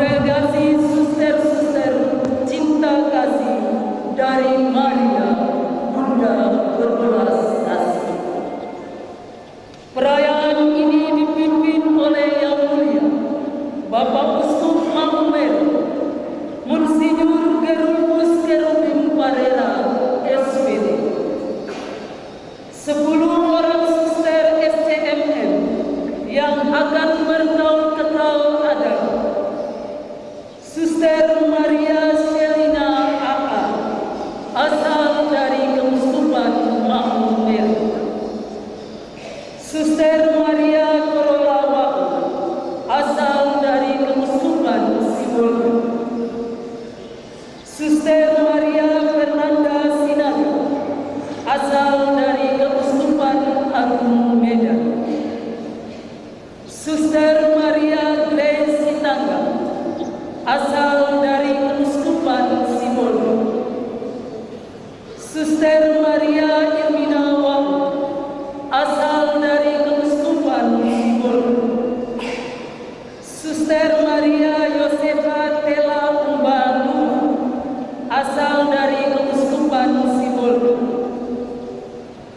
Kongregasi Suster-Suster Cinta Kasih dari Maria, Bunda Berbelas Kasih. Perayaan ini dipimpin oleh Yang Mulia Bapak Uskup Maumere, Monsinyur Gerulfus Cherubim Parera, SPD. 10 orang suster SCMM yang akan bergaul kekal adalah Suster Maria Shelina AA, asal dari Keuskupan Maumere. Suster Maria Korolawa, asal dari Keuskupan Sibolga. Suster Maria Fernanda Sinaga, asal dari Keuskupan Agung Medan. Suster Maria Grace Sitangga, asal dari Keuskupan Sibolga. Suster Maria Irmina Wahu, asal dari Keuskupan Sibolga. Suster Maria Yosefa Tela Umbanu, asal dari Keuskupan Sibolga.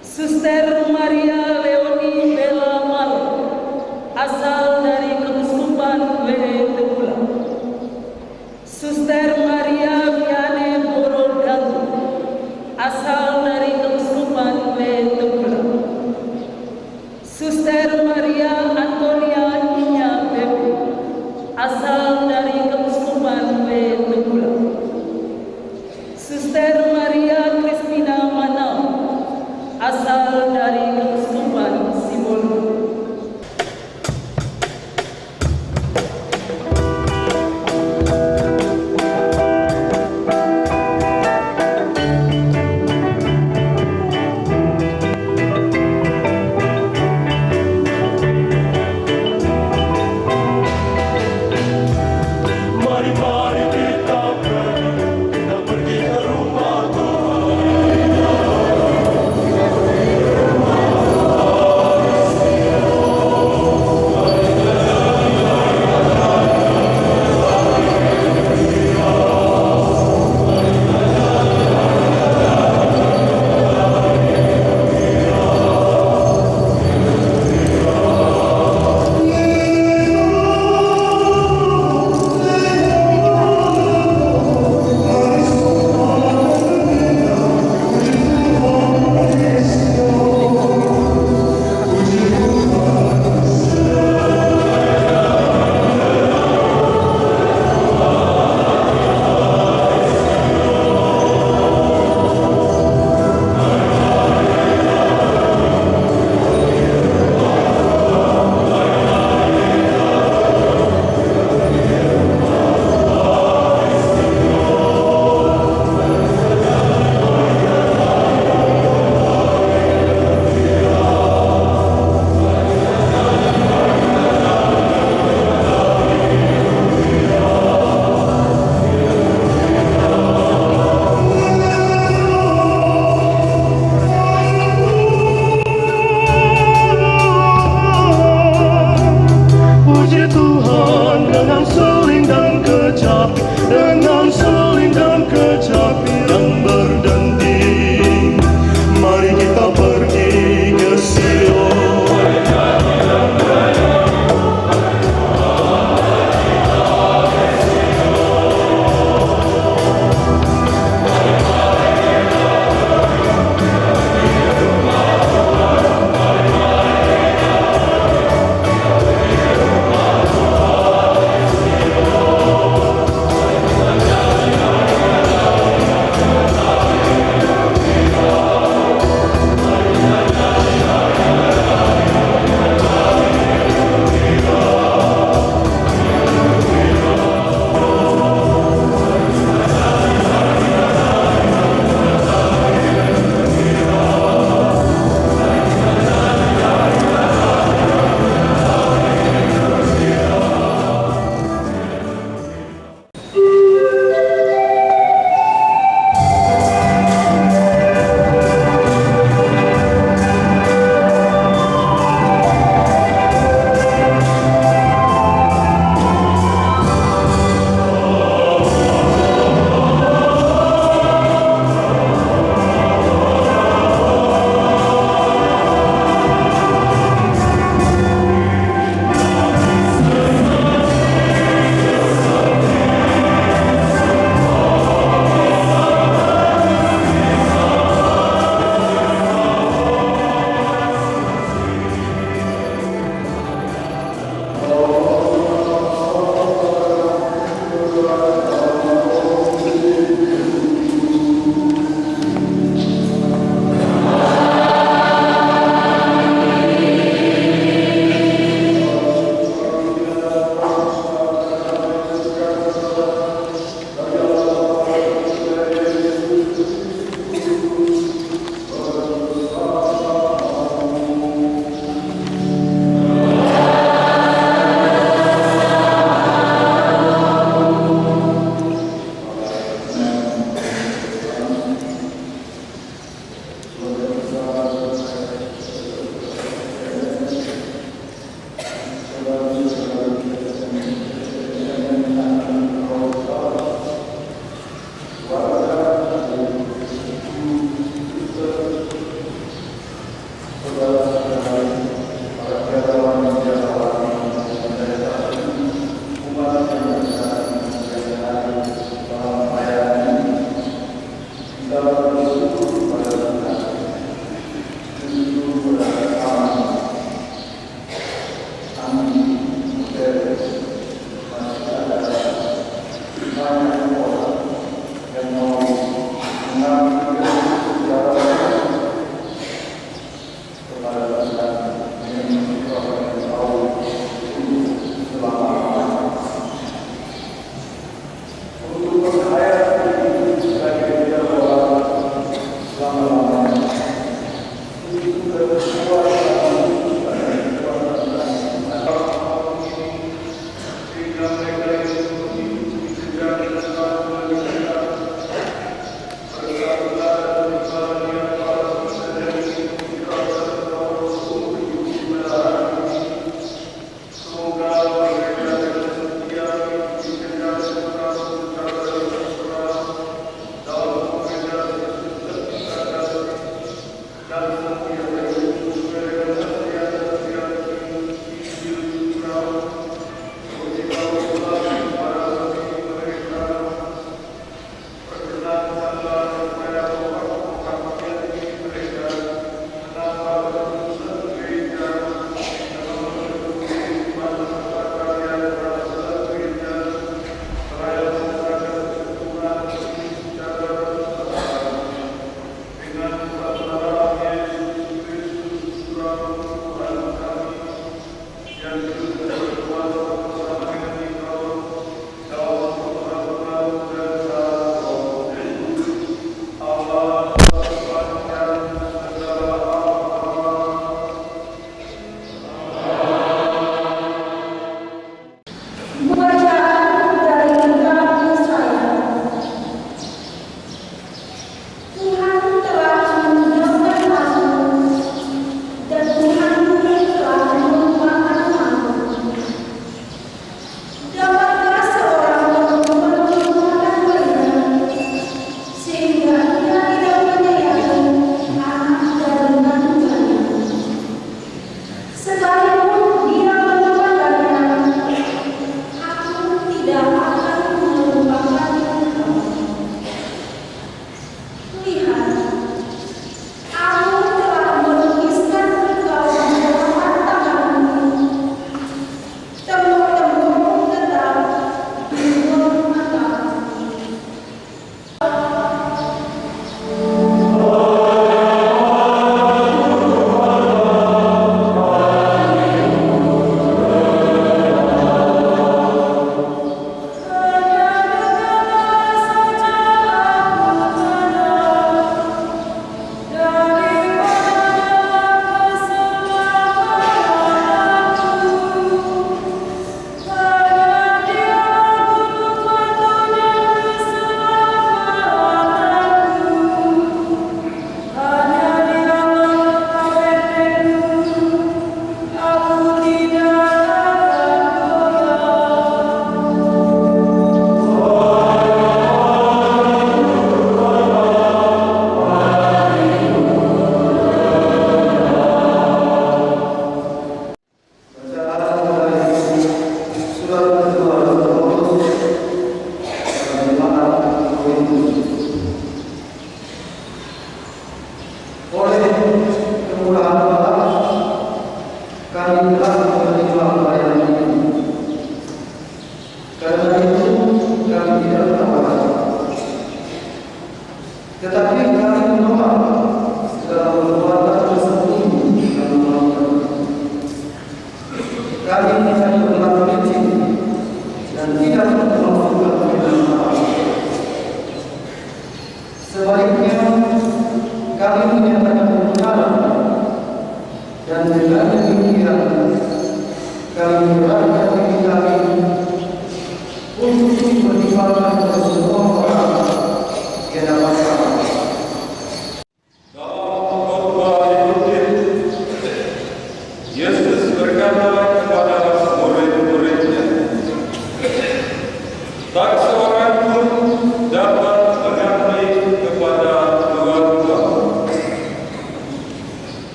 Suster Maria Leoni Bella Malo, asal dari Keuskupan WE Tegula. Suster Maria Viane Borodagu, asal dari Keuskupan WE Tegula. Suster Maria Antonia Inya Bebe, asal dari Keuskupan WE Tegula. Suster Maria Crispina Manau, asal dari Keuskupan Sibolga.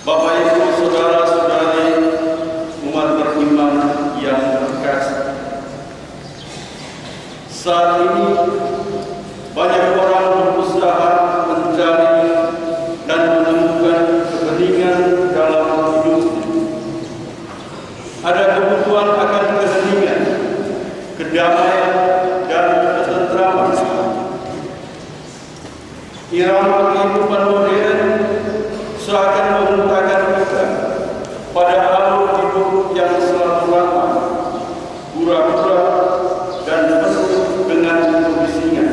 Bapak Ibu, saudara-saudari umat beriman yang terkasih, saat ini banyak orang berusaha mencari dan menemukan keheningan dalam hidupnya. Ada kebutuhan akan keheningan, kedamaian, dan ketentraman. Irama kehidupan modern seakan menghentakkan kita pada alur hidup yang selalu ramai, hura-hura, dan penuh dengan kebisingan.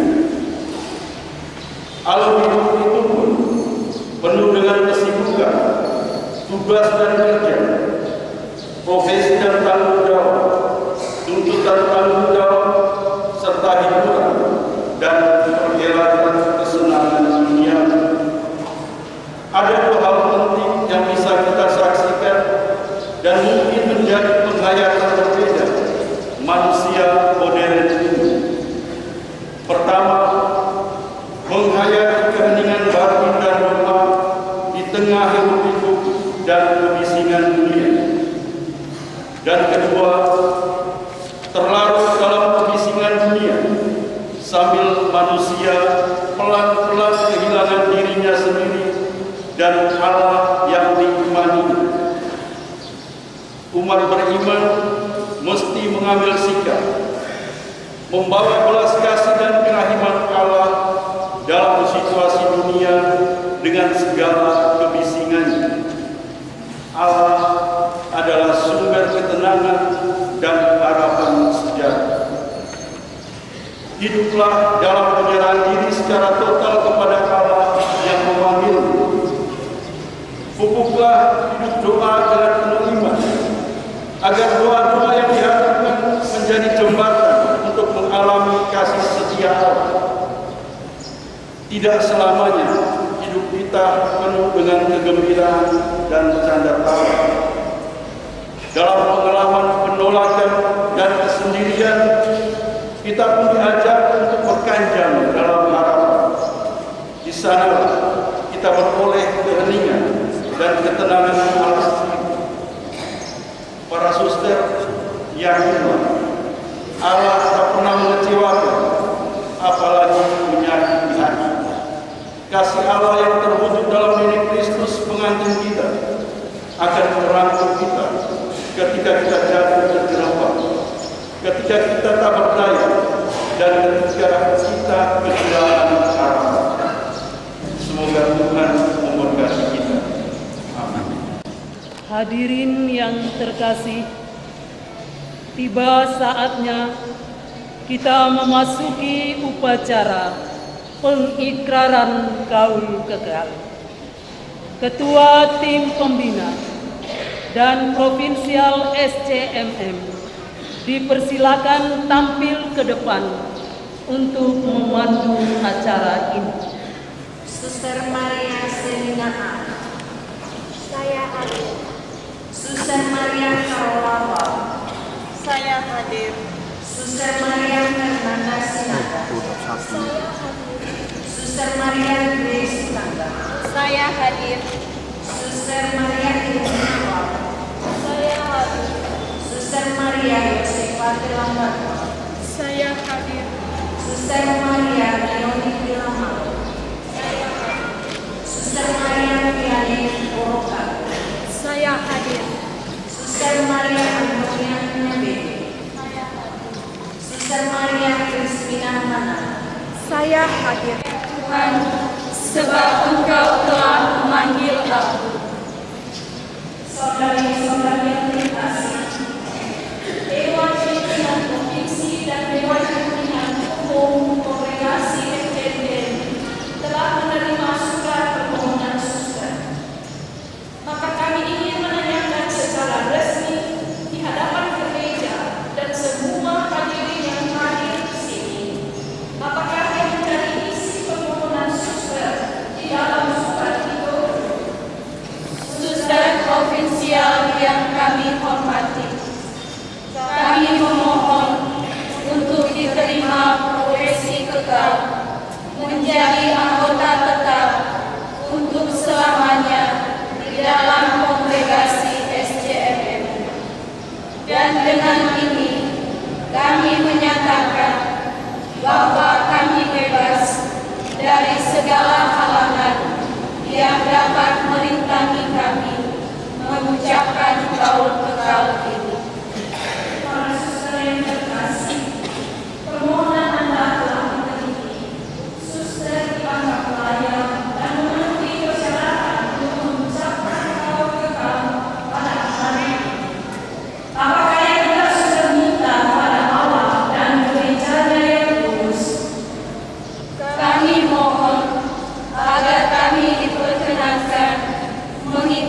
Alur hidup itu pun penuh dengan kesibukan, tugas dan kerja, profesi dan tanggung jawab, tuntutan tanggung jawab, serta hiburan dan perhelatan kesenangan dunia. Ada dua hal penting yang bisa kita saksikan dan mungkin menjadi penghayatan berbeda manusia modern ini. Pertama, menghayati keheningan batin dan doa di tengah hidup dan kebisingan dunia. Dan kedua, terlarut dalam kebisingan dunia sambil manusia pelan-pelan kehilangan dirinya sendiri dan Allah yang diimani. Umat beriman mesti mengambil sikap, membawa belas kasih dan kerahiman Allah dalam situasi dunia dengan segala kebisingannya. Allah adalah sumber ketenangan dan harapan sejahtera. Hiduplah dalam penyerahan diri secara total kepada Allah yang memanggilmu. Pupuklah hidup doa dengan penuh iman, agar doa-doa yang diharapkan menjadi jembatan untuk mengalami kasih setia Allah. Tidak selamanya hidup kita penuh dengan kegembiraan dan canda tawa. Dalam pengalaman penolakan dan kesendirian, kita pun diajak untuk berkanjang dalam harapan. Di sana kita beroleh keheningan dan ketenangan Allah. Para suster, yakinlah Allah tak pernah mengecewakan, apalagi menyakiti hati. Kasih Allah yang terwujud dalam diri Kristus pengantin kita akan merangkul kita ketika kita jatuh terjerembab, ketika kita tak berdaya, dan ketika kita kehilangan harapan. Semoga Tuhan memberkati kita. Amin. Hadirin yang terkasih, tiba saatnya kita memasuki upacara pengikraran kaul kekal. Ketua Tim Pembina dan Provinsial SCMM dipersilakan tampil ke depan untuk memandu acara ini. Suster Maria Selina A. Saya hadir. Suster Maria Karolawa. Saya hadir. Suster Maria Fernanda Sinaga. Saya hadir. Suster Maria Grace Tangga. Saya hadir. Suster Maria Irina. Saya hadir. Suster Maria Yosefati Lambarwa. Saya hadir. Suster Maria Leoni Dilama. Saya hadir. Suster Maria Piani Boroka. Saya hadir. Suster Maria Antonia Nabi. Saya hadir. Suster Maria Crispina Mana. Saya hadir. Tuhan, sebab Engkau telah memanggil aku. Saudari-saudari yang terkasih, Dewan Pimpinan Provinsi dan Dewan Pimpinan Umum Kongregasi FPDN telah menerima surat permohonan suster. Maka kami ingin menanyakan secara resmi di hadapan gereja dan semua hadirin yang hadir di sini, apakah yang menjadi isi permohonan suster di dalam surat itu?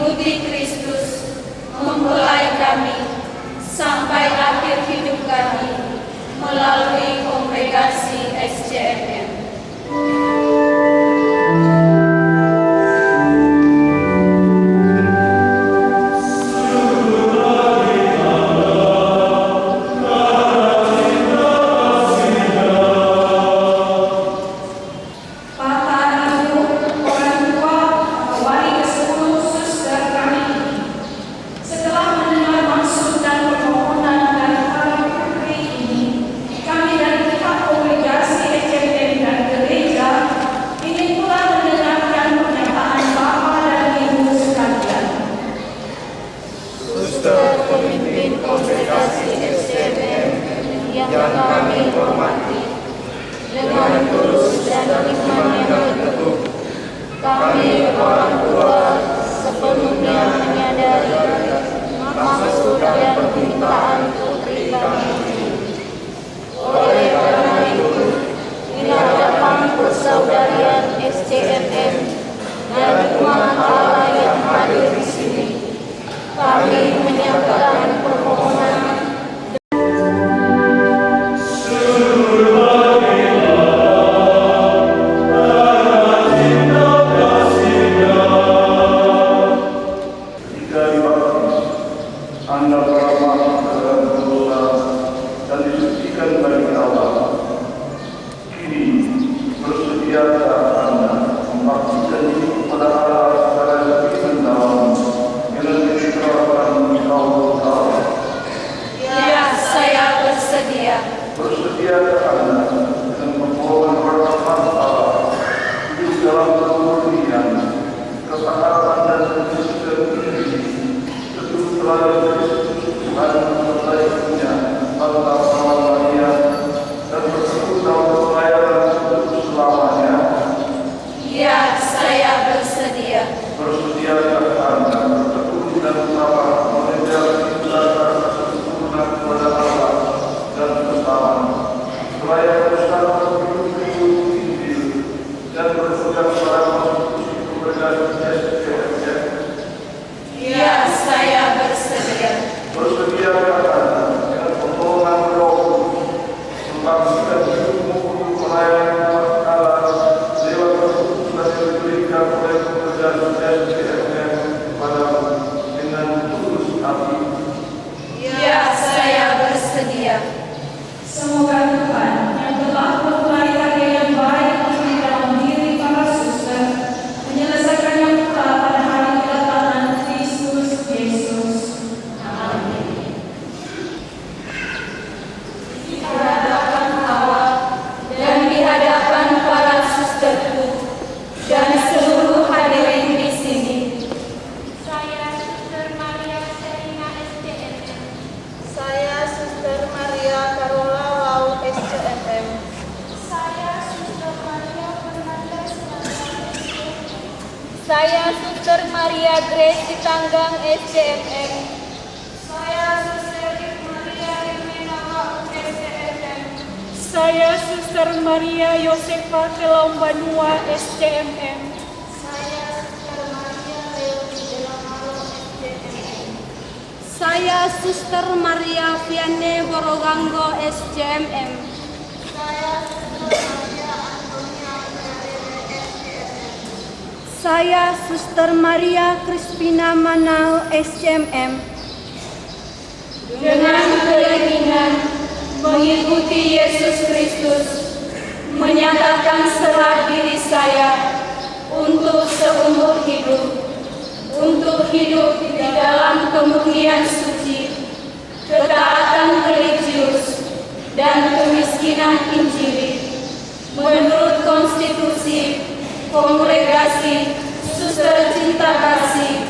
mengikuti Kristus, mempelai kami, sampai akhir hidup kami, melalui kongregasi SCMM. yang kami hormati, dengan tulus dan iman yang teguh, kami orang tua sepenuhnya menyadari maksud dan permintaan putri kami. Oleh karena itu, di hadapan persaudarian SCMM dan umat Allah yang hadir di sini, kami menyampaikan permohonan Saya Suster Maria Grace Sitanggang SCMM. Saya Suster Maria Rimena SCMM. Saya Suster Maria Yosefa Kelombanua SCMM. Saya Suster Maria Leoni Delamalo SCMM. Saya Suster Maria Vianney Boroganggo SCMM. Saya Suster Maria Antonia Perdere SCMM. Saya Suster Maria Crispina Manal SCMM. Dengan keyakinan mengikuti Yesus Kristus, menyatakan serah diri saya untuk seumur hidup, untuk hidup di dalam kemurnian suci, ketaatan religius, dan kemiskinan injili, menurut konstitusi Kongregasi Suster Cinta Kasih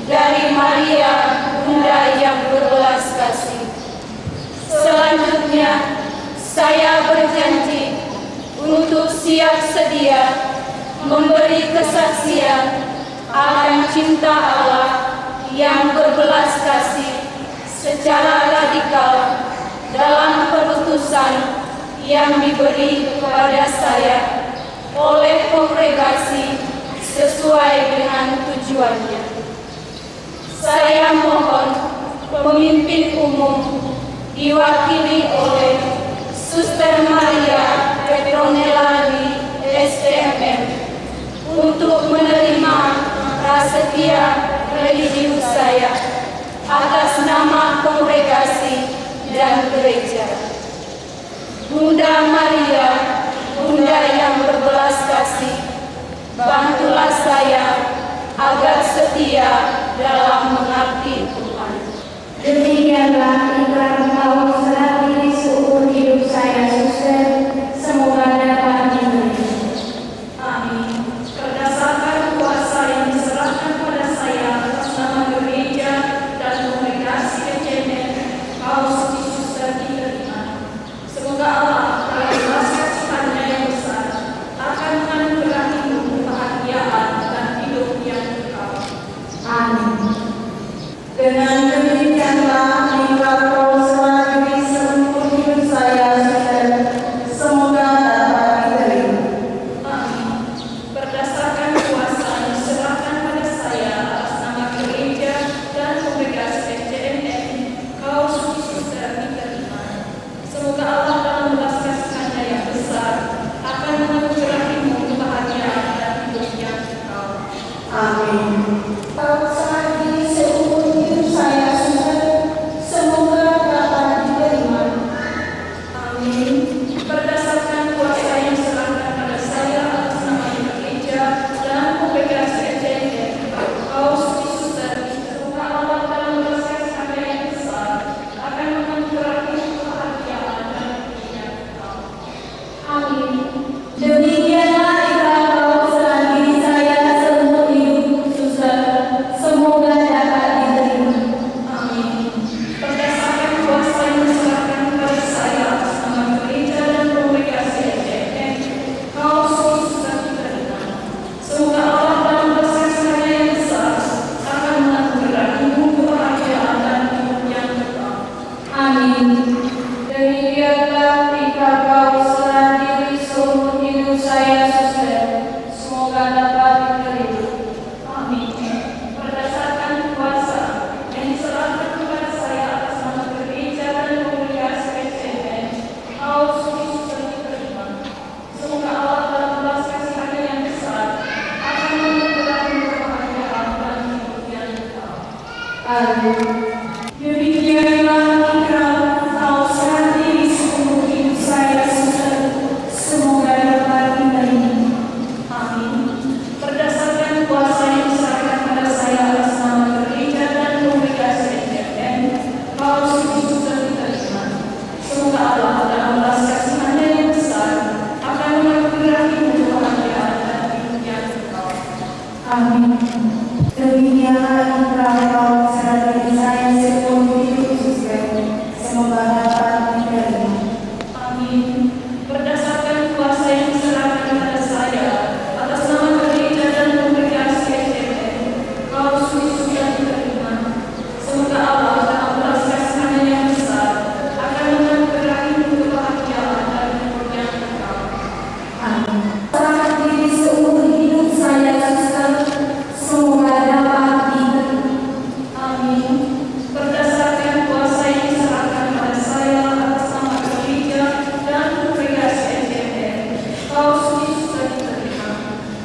dari Maria Bunda yang berbelas kasih. Selanjutnya, saya berjanji untuk siap sedia memberi kesaksian akan cinta Allah yang berbelas kasih secara radikal dalam perutusan yang diberi kepada saya oleh kongregasi sesuai dengan tujuannya. Pemimpin umum diwakili oleh Suster Maria Petronelani STMM untuk menerima prasetia religius saya atas nama kongregasi dan gereja. Bunda Maria, Bunda yang berbelas kasih, bantulah saya agar setia dalam mengabdi Tuhan. Demikianlah ikrar mau serah diri seumur hidup saya, Suster. Semoga dapat diterima. Amin. Berdasarkan kuasa yang diserahkan pada saya atas nama gereja dan kongregasi STMM, kau suci Suster diterima. Semoga Allah dalam belas kasihan-Nya yang besar akan menganugerahimu kebahagiaan dan hidup yang kekal. Amin. Dengan demikianlah ikrar mau serah diri seumur hidup saya, Suster. Semoga dapat diterima. Amin. Berdasarkan kuasa yang diserahkan pada saya atas nama gereja dan kongregasi STMM, kau suci Suster diterima. Semoga Allah dalam belas kasihan-Nya yang besar akan menganugerahimu kebahagiaan dan hidup yang kekal. Amin. Kau serah diri seumur hidup saya, Suster. Semoga dapat diterima. Amin. Berdasarkan kuasa yang diserahkan pada saya atas nama gereja dan kongregasi STMM, kau suci Suster diterima. Allah dalam belas kasihan-Nya yang besar akan menganugerahimu kebahagiaan dan hidup yang kekal. Amin. Demikianlah ikrar mau serah diri saya seumur hidup, Suster. Semoga dapat diterima. Amin. Berdasarkan kuasa yang diserahkan kepada saya atas nama gereja dan kongregasi STMM, kau suci Suster diterima. Semoga Allah dalam belas kasihan-Nya yang besar akan menganugerahimu kebahagiaan dan hidup yang kekal. Amin. Demikianlah ikrar mau serah diri seumur hidup saya, Suster. Semoga dapat diterima. Amin. Berdasarkan kuasa yang diserahkan kepada saya atas nama gereja dan kongregasi STMM, kau suci Suster diterima. Semoga Allah dalam belas kasihan-Nya yang besar akan menganugerahimu kebahagiaan dan hidup yang kekal. Amin. Demikianlah ikrar mau serah diri seumur hidup saya, Suster. Semoga dapat diterima. Amin. Berdasarkan kuasa yang diserahkan pada saya atas nama gereja dan kongregasi STMM, kau suci Suster diterima. Semoga Allah dalam belas kasihan-Nya yang besar akan menganugerahimu kebahagiaan dan hidup yang kekal. Amin. Demikianlah ikrar mau serah diri saya seumur hidup, Suster. Semoga dapat diterima. Amin. Berdasarkan kuasa yang diserahkan pada saya atas nama gereja dan kongregasi STMM, kau suci Suster diterima. Semoga Allah dalam belas kasihan-Nya yang besar akan menganugerahimu kebahagiaan dan hidup yang kekal. Amin. Serah diri seumur hidup saya, Suster. Semoga dapat diterima. Amin. Berdasarkan kuasa yang diserahkan pada saya atas nama gereja dan kongregasi STMM, kau suci Suster diterima.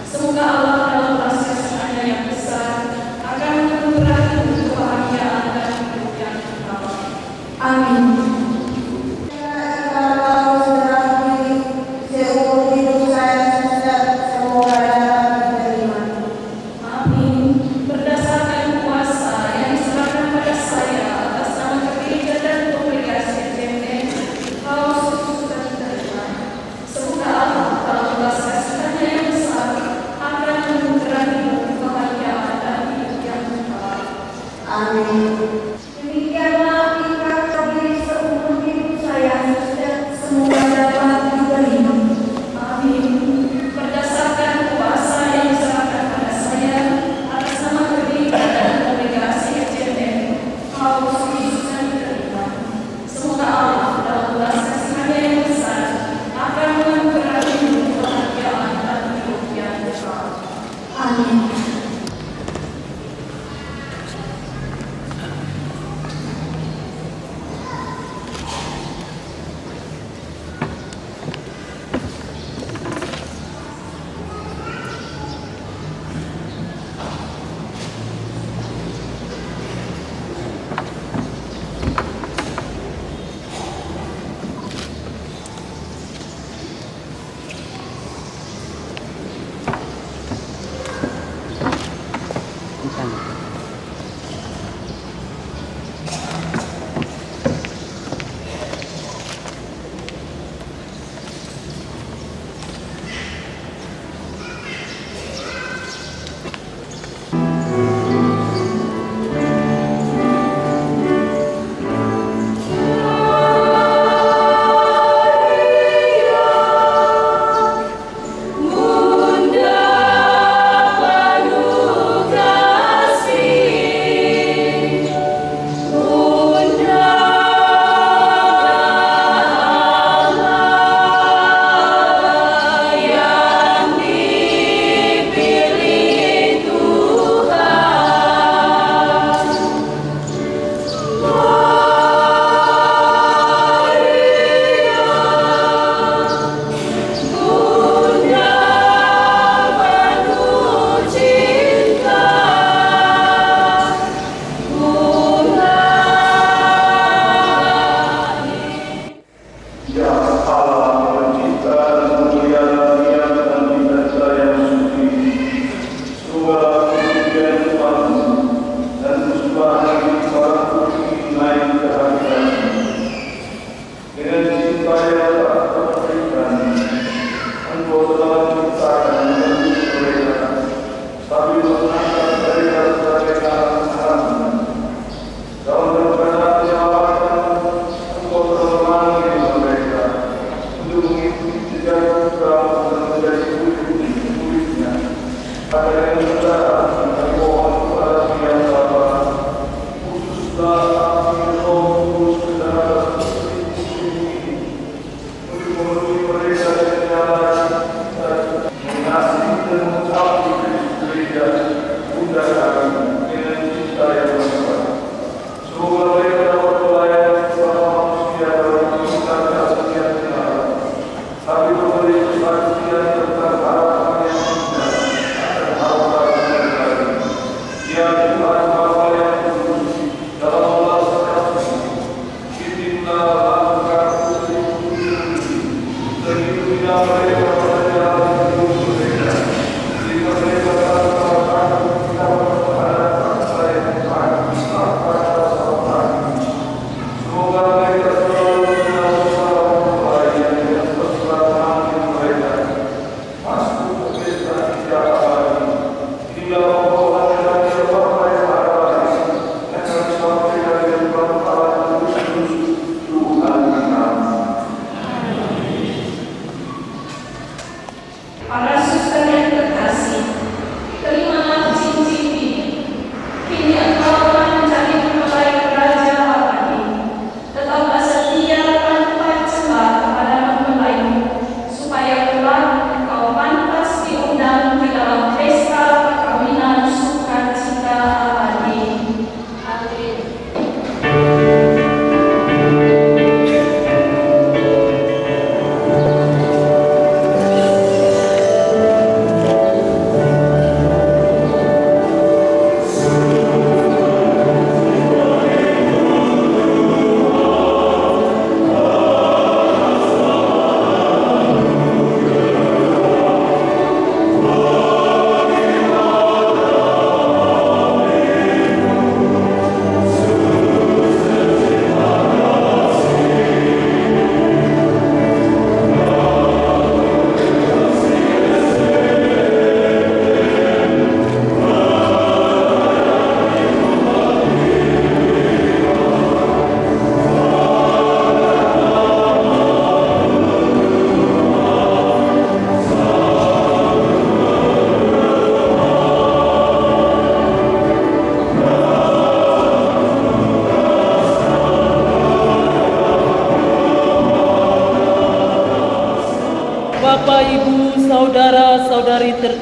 Semoga Allah dalam belas kasihan-Nya yang besar akan menganugerahimu kebahagiaan dan hidup yang kekal. Amin. Kalau serah diri seumur hidup saya, Suster. Semoga dapat diterima. Amin. Berdasarkan kuasa yang diserahkan pada saya atas nama gereja dan kongregasi STMM, kau suci Suster diterima. Semoga Allah dalam belas kasihan-Nya yang besar akan menganugerahimu kebahagiaan dan hidup yang kekal. Amin. Demikianlah ikrar diri seumur hidup saya, Suster. Semoga dapat diterima. Amin. Berdasarkan kuasa yang diserahkan pada saya atas nama gereja dan kongregasi STMM, kau suci Suster diterima. Semoga Allah dalam belas kasihan-Nya yang besar akan menganugerahimu kebahagiaan dan hidup yang kekal. Amin.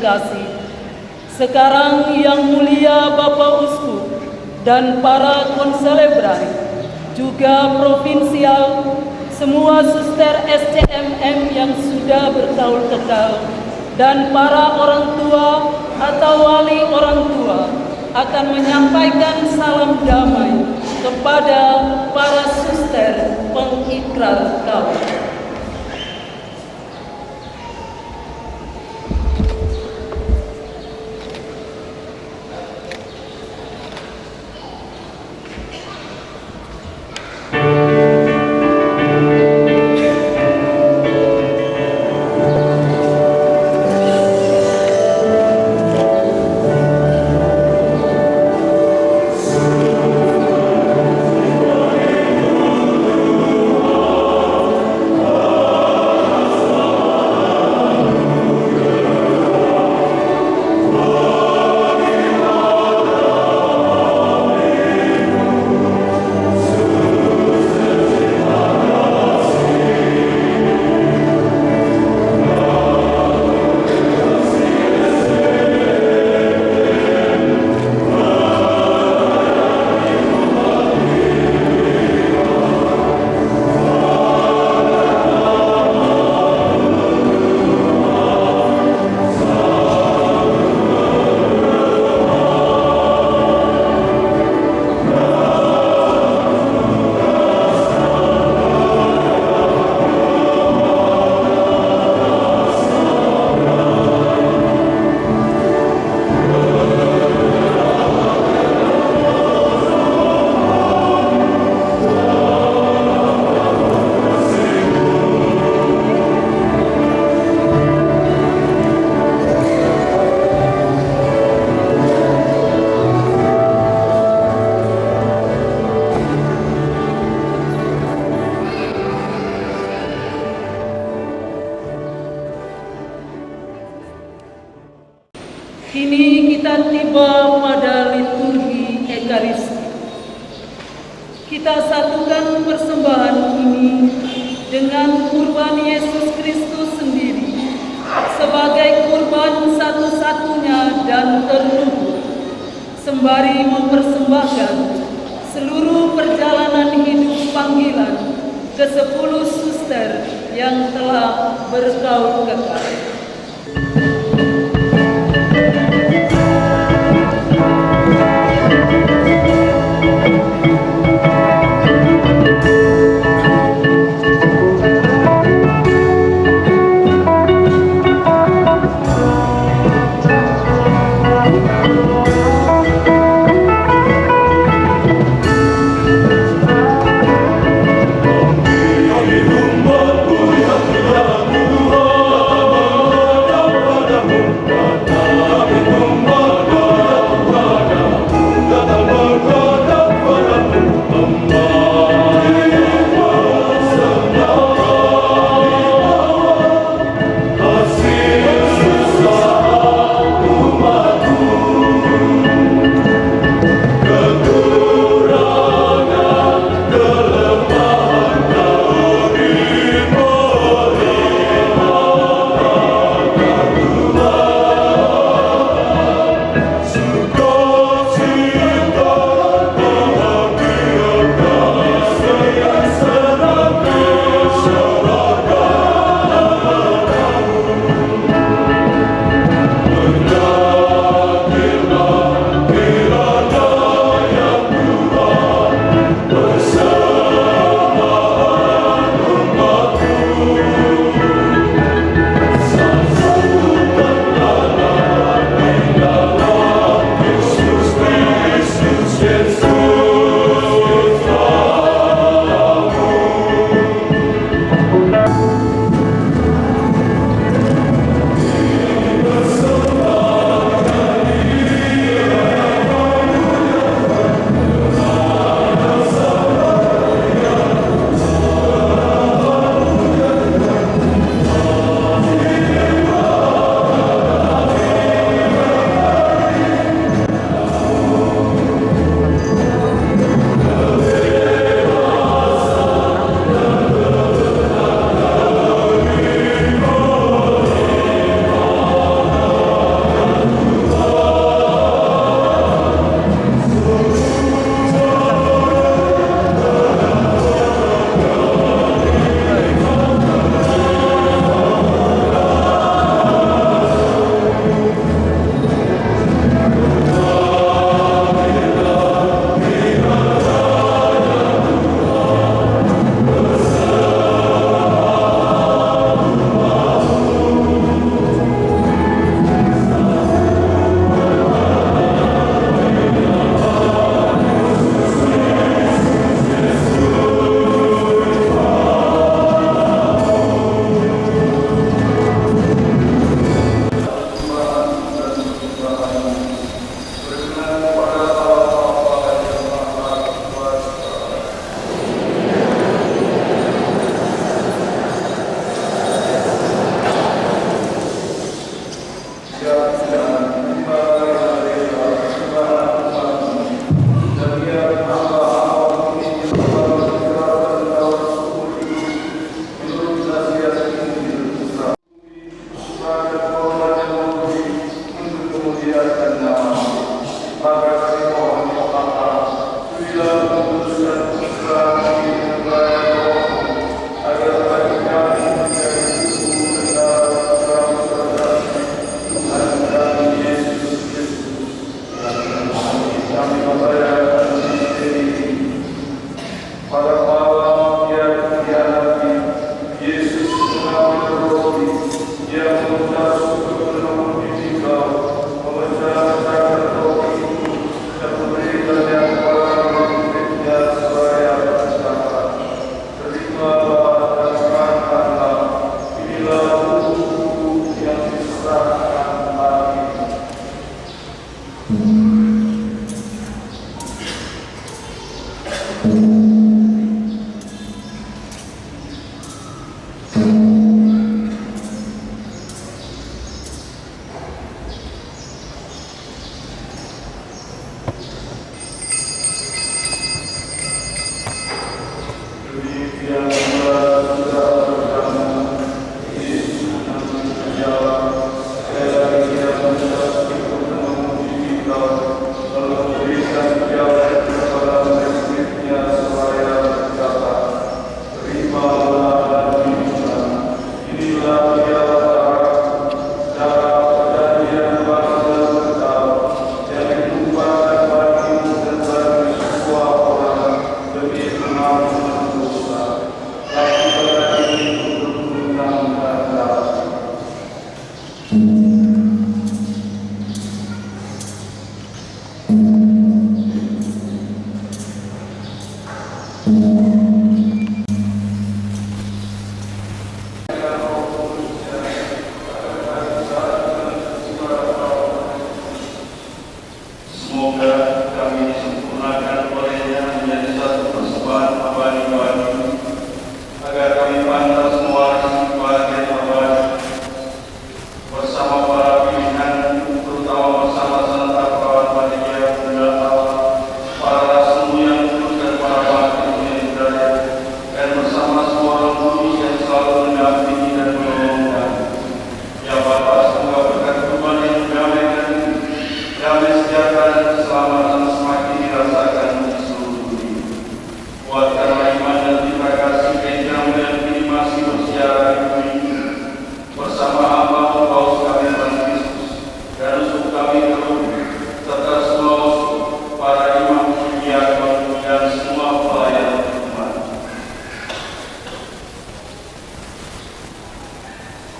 terkasih, sekarang Yang Mulia Bapak Uskup dan para konselebran, juga provinsial, semua suster SCMM yang sudah bergaul kekal, dan para orang tua atau wali orang tua akan menyampaikan salam damai kepada para suster pengikrar kaul. Kini kita tiba pada liturgi Ekaristi. Kita satukan persembahan ini dengan kurban Yesus Kristus sendiri sebagai kurban satu-satunya dan terluhur, sembari mempersembahkan seluruh perjalanan hidup panggilan ke-10 suster yang telah bergaul kekal. Kami umat-Mu yang telah Tuhan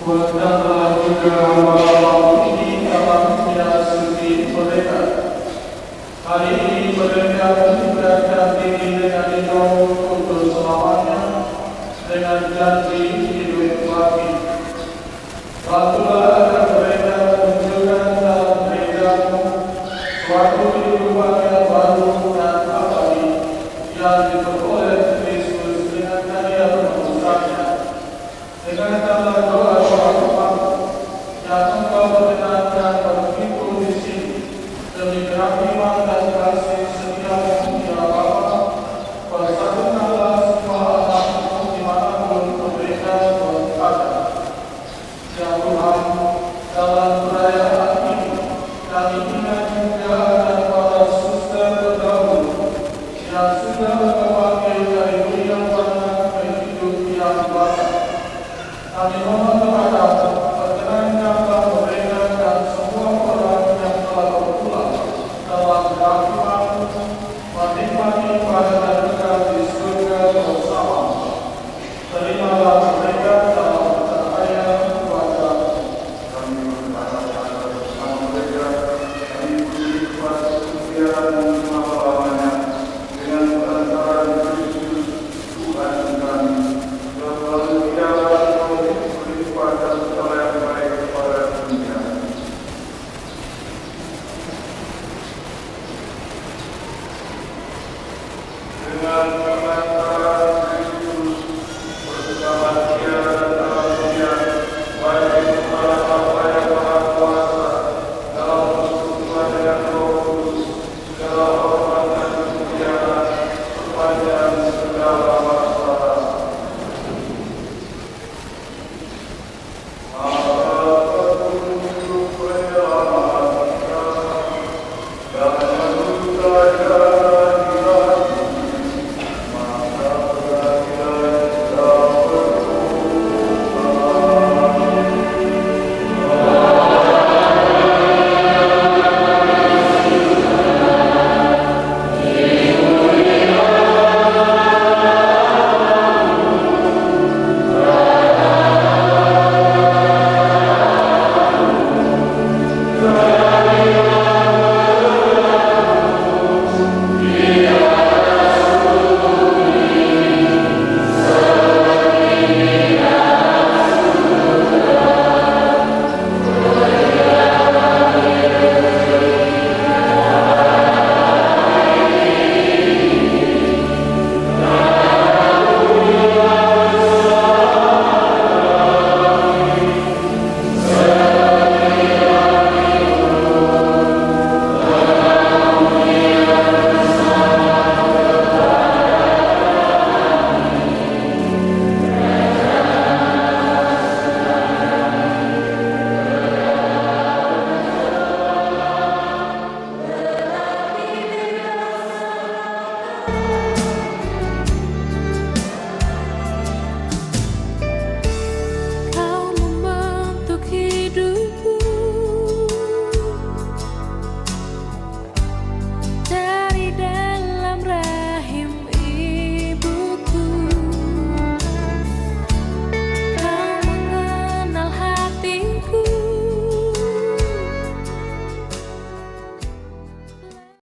Kuatkanlah juga hamba-hamba ini dalam menyasuti mereka. Hari ini mereka meningkatkan diri dengan hidup untuk selamanya dengan janji hidup lagi. Bantulah agar mereka menunjukkan dalam gerejamu suatu kehidupan yang baru dan abadi yang diperoleh Kristus dengan karya penebusnya. Dengarkanlah doa yang engkau perkenankan begitu di sini demi kerahiman dan kasih setiamu ya Bapa. Persatukanlah semua anak-Mu dimanapun mereka berada. Ya Tuhan, dalam perayaan ini kami ingat juga akan para suster terdahulu yang sudah mewakili dari dunia mana ke hidup yang baru. Kami mohon kepada perkenankanlah mereka dan semua orang yang telah berpulang dalam kerahiman menikmati pahala kekal di surga bersama. Terimalah mereka dalam cahaya kepada kami berkata bersama mereka. Kami puji kepada kemuliaan dan kemampuannya dengan perantaraan Kristus Tuhan kami. Dengan